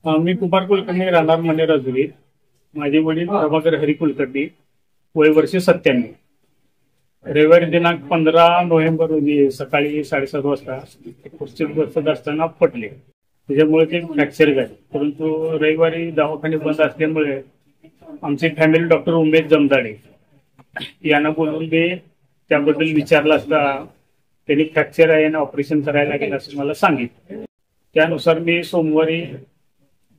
मी कुमार कुलकर्णी राहणार मने राजुरी. माझे वडील प्रभाकर हरी कुलकर्णी, वय वर्ष 97. रविवारी दिनांक 15 नोव्हेंबर रोजी सकाळी 7:30 वाजता खुर्चीत बसत असताना पडले. त्याच्यामुळे ते फ्रॅक्चर झाले. परंतु रविवारी दवाखाने बंद असल्यामुळे आमचे फॅमिली डॉक्टर उमेश जमदाडे यांना बोलून मी त्याबद्दल विचारलं असता त्यांनी फ्रॅक्चर आहे आणि ऑपरेशन करायला लागेल असं मला सांगितलं. त्यानुसार मी सोमवारी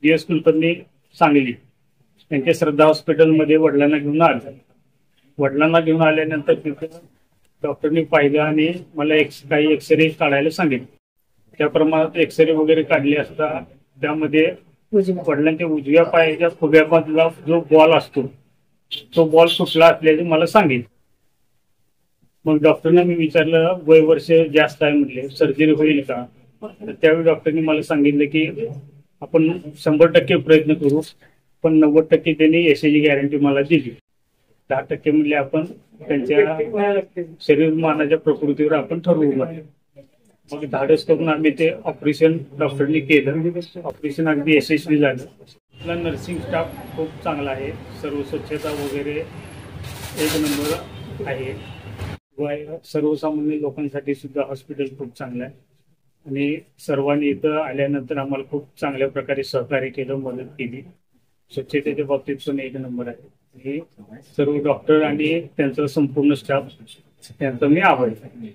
DS कुलकर्णी सांगली त्यांच्या श्रद्धा हॉस्पिटलमध्ये वडिलांना घेऊन आलो. वडिलांना घेऊन आल्यानंतर तिथे डॉक्टरनी पाहिलं आणि मला काही एक्सरे काढायला सांगितले. त्या प्रमाणात एक्सरे वगैरे काढले असता त्यामध्ये वडिलांच्या उजव्या पायाच्या फुग्यामधला जो बॉल असतो तो बॉल सुटला असल्याचे मला सांगितलं. मग डॉक्टरना मी विचारलं वय वर्ष जास्त आहे म्हटले, सर्जरी होईल का? तर त्यावेळी डॉक्टरनी मला सांगितलं की आपण 100% प्रयत्न करू, पण 90% त्यांनी यशाची गॅरंटी मला दिली. 10% म्हणजे आपण त्यांच्या शरीरमानाच्या प्रकृतीवर आपण ठरवू. मग धाडस करून आम्ही ते ऑपरेशन डॉक्टरनी केलं. ऑपरेशन अगदी यशस्वी झालं. आपला नर्सिंग स्टाफ खूप चांगला आहे. सर्व स्वच्छता वगैरे एक नंबर आहे. सर्वसामान्य लोकांसाठी सुद्धा हॉस्पिटल खूप चांगलं आहे आणि सर्वांनी इथं आल्यानंतर आम्हाला खूप चांगल्या प्रकारे सहकार्य केलं, मदत केली. स्वच्छतेच्या बाबतीत पण एक नंबर आहे. सर्व डॉक्टर आणि त्यांचा संपूर्ण स्टाफ त्यांचा मी आभारी आहे.